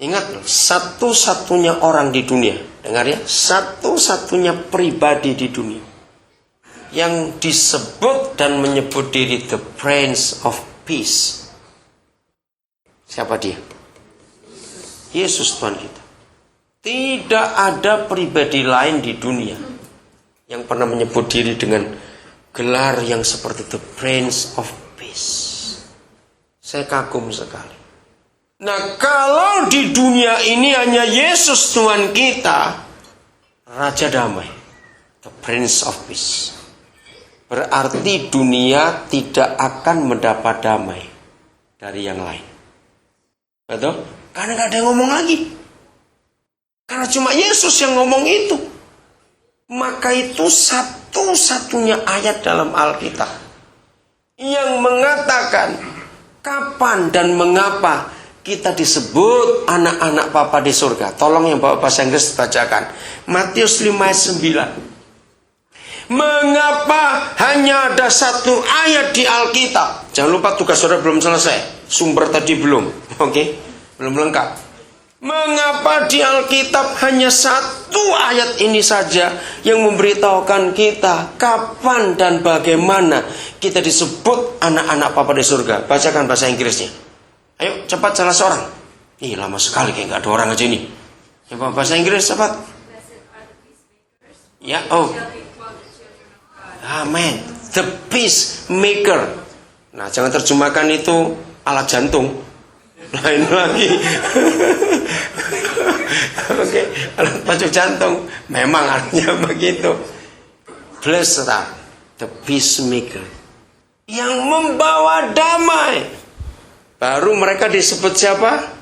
Ingat loh, satu-satunya orang di dunia, dengar ya, satu-satunya pribadi di dunia yang disebut dan menyebut diri the Prince of Peace. Siapa dia? Yesus Tuhan kita. Tidak ada pribadi lain di dunia yang pernah menyebut diri dengan gelar yang seperti the Prince of Peace. Saya kagum sekali. Nah, kalau di dunia ini hanya Yesus Tuhan kita, Raja Damai, the Prince of Peace, berarti dunia tidak akan mendapat damai dari yang lain. Betul? Karena gak ada yang ngomong lagi. Karena cuma Yesus yang ngomong itu. Maka itu satu-satunya ayat dalam Alkitab yang mengatakan kapan dan mengapa kita disebut anak-anak Bapa di surga. Tolong yang bawa bahasa Inggris bacakan. Matius 5 ayat 9. Mengapa hanya ada satu ayat di Alkitab? Jangan lupa tugas saudara belum selesai. Sumber tadi belum. Oke? Belum lengkap. Mengapa di Alkitab hanya satu ayat ini saja yang memberitahukan kita kapan dan bagaimana kita disebut anak-anak Bapa di surga? Bacakan bahasa Inggrisnya. Ayo cepat salah seorang. Ih, lama sekali kayak gak ada orang aja ini. Coba bahasa Inggris cepat. Ya, oh. Amen. The peacemaker. Nah, jangan terjemahkan itu alat jantung. Lain lagi. Oke, alat pacu jantung. Memang artinya begitu. Blessed are the peacemaker, yang membawa damai. Baru mereka disebut siapa?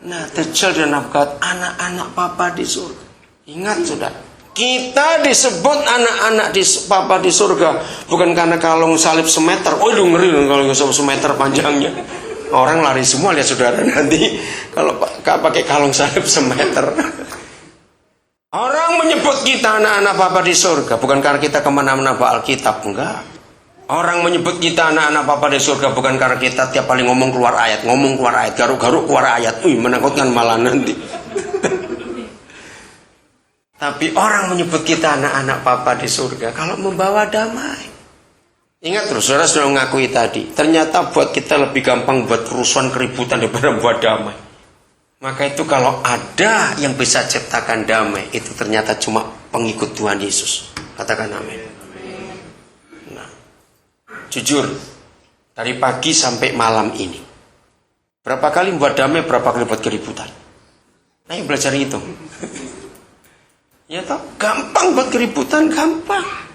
Nah, the children of God, anak-anak Bapa di surga. Ingat sudah, kita disebut anak-anak Bapa di surga bukan karena kalung salib semeter. Oh, lu ngeri kalau semeter panjangnya. Orang lari semua lihat saudara nanti kalau pakai kalung salib semeter. Orang menyebut kita anak-anak Bapa di surga bukan karena kita kemana-mana bawa Alkitab, enggak. Orang menyebut kita anak-anak Bapa di surga bukan karena kita tiap kali ngomong keluar ayat, garuk-garuk keluar ayat. Menakutkan malah nanti. Tapi orang menyebut kita anak-anak Bapa di surga kalau membawa damai. Ingat terus, saudara sudah mengakui tadi, ternyata buat kita lebih gampang buat kerusuhan, keributan daripada buat damai. Maka itu kalau ada yang bisa ciptakan damai, itu ternyata cuma pengikut Tuhan Yesus. Katakan amin. Nah, jujur, dari pagi sampai malam ini, berapa kali buat damai, berapa kali buat keributan? Ayo belajar itu. Ya toh, gampang buat keributan, gampang.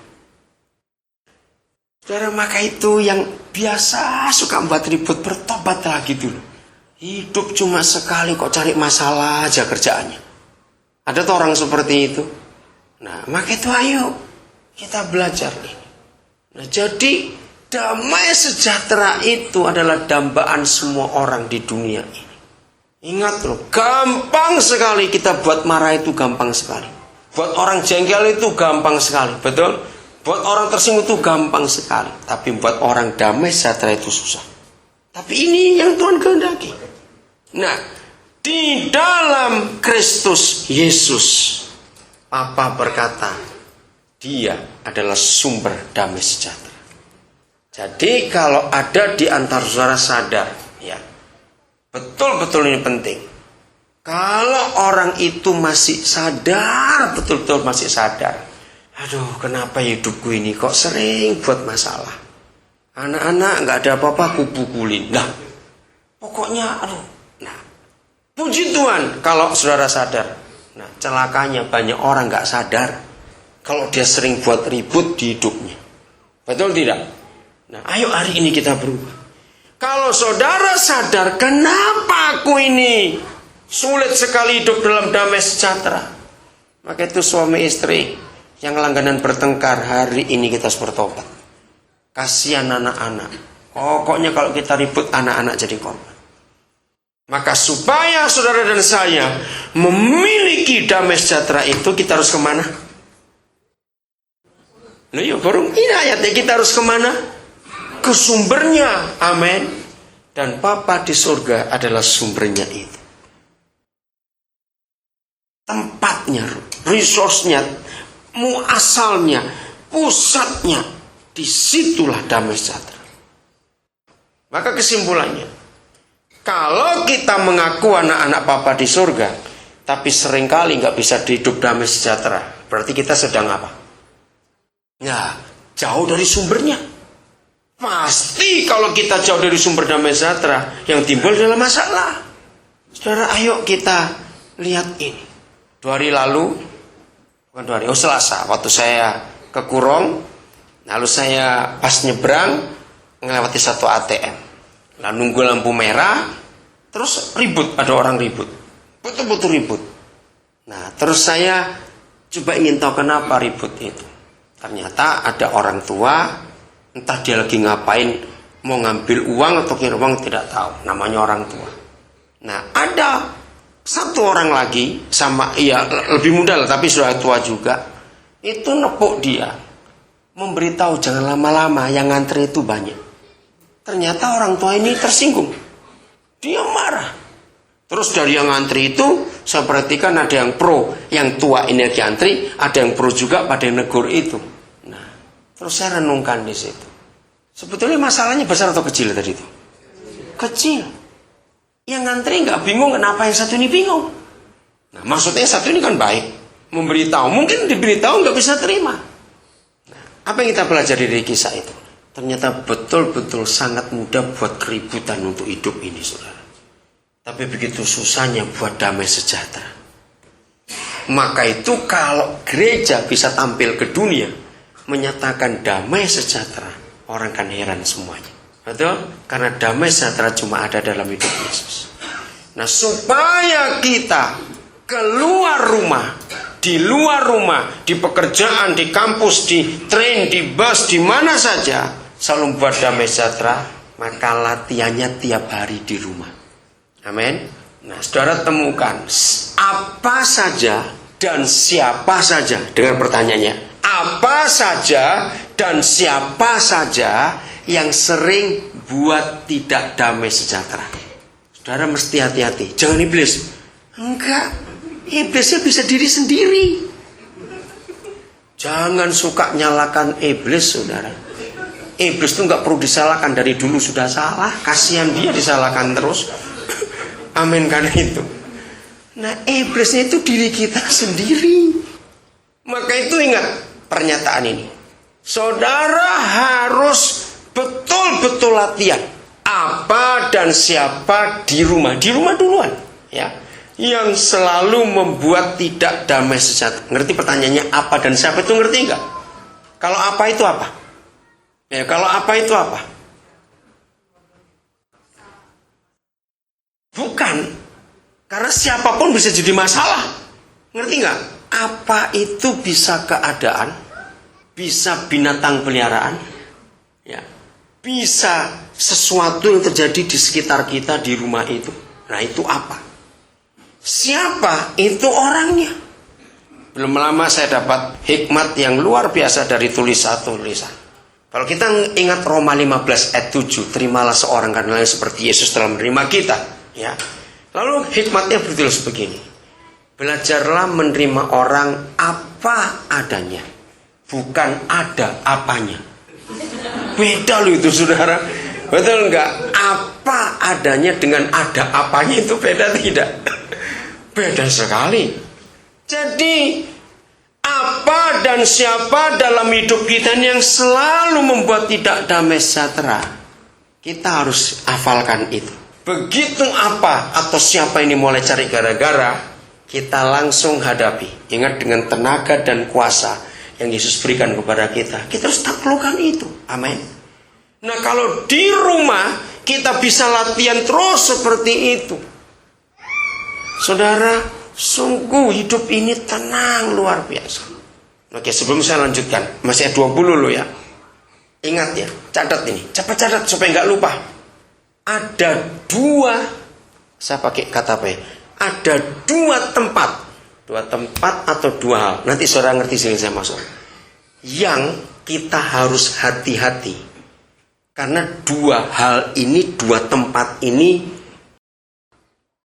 Saudara, maka itu yang biasa suka buat ribut, bertobat lagi dulu. Hidup cuma sekali kok, cari masalah aja kerjaannya. Ada tuh orang seperti itu. Nah, maka itu ayo kita belajar ini. Nah, jadi damai sejahtera itu adalah dambaan semua orang di dunia ini. Ingat loh, gampang sekali kita buat marah itu, gampang sekali. Buat orang jengkel itu gampang sekali, betul? Buat orang tersinggung itu gampang sekali. Tapi buat orang damai sejahtera itu susah. Tapi ini yang Tuhan kehendaki. Nah, di dalam Kristus Yesus, Bapa berkata, Dia adalah sumber damai sejahtera. Jadi kalau ada di antara saudara sadar, ya, betul-betul ini penting. Kalau orang itu masih sadar, betul-betul masih sadar. Aduh, kenapa hidupku ini kok sering buat masalah. Anak-anak gak ada apa-apa, aku pukulin. Nah, pokoknya aduh. Nah, puji Tuhan kalau saudara sadar. Nah, celakanya banyak orang gak sadar kalau dia sering buat ribut di hidupnya. Betul tidak? Nah, ayo hari ini kita berubah. Kalau saudara sadar, kenapa aku ini sulit sekali hidup dalam damai sejahtera, maka itu suami istri yang langganan bertengkar, hari ini kita harus bertobat. Kasihan anak-anak. Pokoknya kalau kita ribut, anak-anak jadi korban. Maka supaya saudara dan saya memiliki damai sejahtera itu, kita harus kemana? Loh yuk, baru ini ayatnya, kita harus kemana? Ke sumbernya. Amin. Dan Bapa di surga adalah sumbernya itu. tempatnya, resource-nya, muasalnya, pusatnya, disitulah damai sejahtera. Maka kesimpulannya, kalau kita mengaku anak-anak Papa di surga, tapi seringkali nggak bisa hidup damai sejahtera, berarti kita sedang apa? Ya, jauh dari sumbernya. Pasti kalau kita jauh dari sumber damai sejahtera, yang timbul adalah masalah. Saudara, ayo kita lihat ini. 2 hari lalu, Selasa, waktu saya ke Kurong, lalu saya pas nyebrang, melewati satu ATM. Lalu nunggu lampu merah, terus ribut, ada orang ribut. Betul-betul ribut. Nah, terus saya coba ingin tahu kenapa ribut itu. Ternyata ada orang tua, entah dia lagi ngapain, mau ngambil uang atau kirim uang, tidak tahu. Namanya orang tua. Nah, ada satu orang lagi, sama lebih muda lah, tapi sudah tua juga. Itu nepuk dia, memberitahu jangan lama-lama, yang ngantri itu banyak. Ternyata orang tua ini tersinggung. Dia marah. Terus dari yang ngantri itu, saya perhatikan ada yang pro. Yang tua ini lagi antri, ada yang pro juga pada yang negur itu. Nah, terus saya renungkan di situ. Sebetulnya masalahnya besar atau kecil tadi itu? Kecil. Yang ngantri nggak bingung, kenapa yang satu ini bingung? Nah, maksudnya satu ini kan baik. Memberitahu, mungkin diberitahu nggak bisa terima. Nah, apa yang kita pelajari dari kisah itu? Ternyata betul-betul sangat mudah buat keributan untuk hidup ini, saudara. Tapi begitu susahnya buat damai sejahtera. Maka itu kalau gereja bisa tampil ke dunia, menyatakan damai sejahtera, orang kan heran semuanya. Betul? Karena damai sejahtera cuma ada dalam hidup Yesus. Nah, supaya kita keluar rumah, di luar rumah, di pekerjaan, di kampus, di train, di bus, di mana saja, selalu buat damai sejahtera, maka latihannya tiap hari di rumah. Amin. Nah, saudara temukan apa saja dan siapa saja, dengan pertanyaannya, apa saja dan siapa saja yang sering buat tidak damai sejahtera. Saudara mesti hati-hati. Jangan iblis. Enggak. Iblisnya bisa diri sendiri. Jangan suka nyalakan iblis, saudara. Iblis itu enggak perlu disalahkan, dari dulu sudah salah. Kasihan dia disalahkan terus. Amin karena itu. Nah, iblisnya itu diri kita sendiri. Maka itu ingat pernyataan ini. Saudara harus betul-betul latihan. Apa dan siapa di rumah. Di rumah duluan. Ya. Yang selalu membuat tidak damai sejahtera. Ngerti pertanyaannya apa dan siapa itu, ngerti enggak? Kalau apa itu apa? Ya, kalau apa itu apa? Bukan. Karena siapapun bisa jadi masalah. Ngerti enggak? Apa itu bisa keadaan, bisa binatang peliharaan, ya, bisa sesuatu yang terjadi di sekitar kita di rumah itu. Nah, itu apa? Siapa itu orangnya? Belum lama saya dapat hikmat yang luar biasa dari tulisan. Kalau kita ingat Roma 15 ayat 7, terimalah seorang karena seperti Yesus telah menerima kita. Ya. Lalu hikmatnya bertulis begini. Belajarlah menerima orang apa adanya, bukan ada apanya. Beda loh itu, saudara. Betul enggak? Apa adanya dengan ada apanya itu beda tidak? Beda sekali. Jadi apa dan siapa dalam hidup kita yang selalu membuat tidak damai sejahtera, kita harus hafalkan itu. Begitu apa atau siapa ini mulai cari gara-gara, kita langsung hadapi. Ingat, dengan tenaga dan kuasa yang Yesus berikan kepada kita, kita harus taklukkan itu. Amin. Nah, kalau di rumah kita bisa latihan terus seperti itu, saudara, sungguh hidup ini tenang luar biasa. Oke, sebelum saya lanjutkan, masih 20 loh ya. Ingat ya, catat ini, cepat catat supaya nggak lupa. Ada 2, saya pakai kata apa ya? Ada 2 tempat atau 2 hal. Nanti saudara ngerti sini saya masuk. Yang kita harus hati-hati. Karena 2 hal ini, 2 tempat ini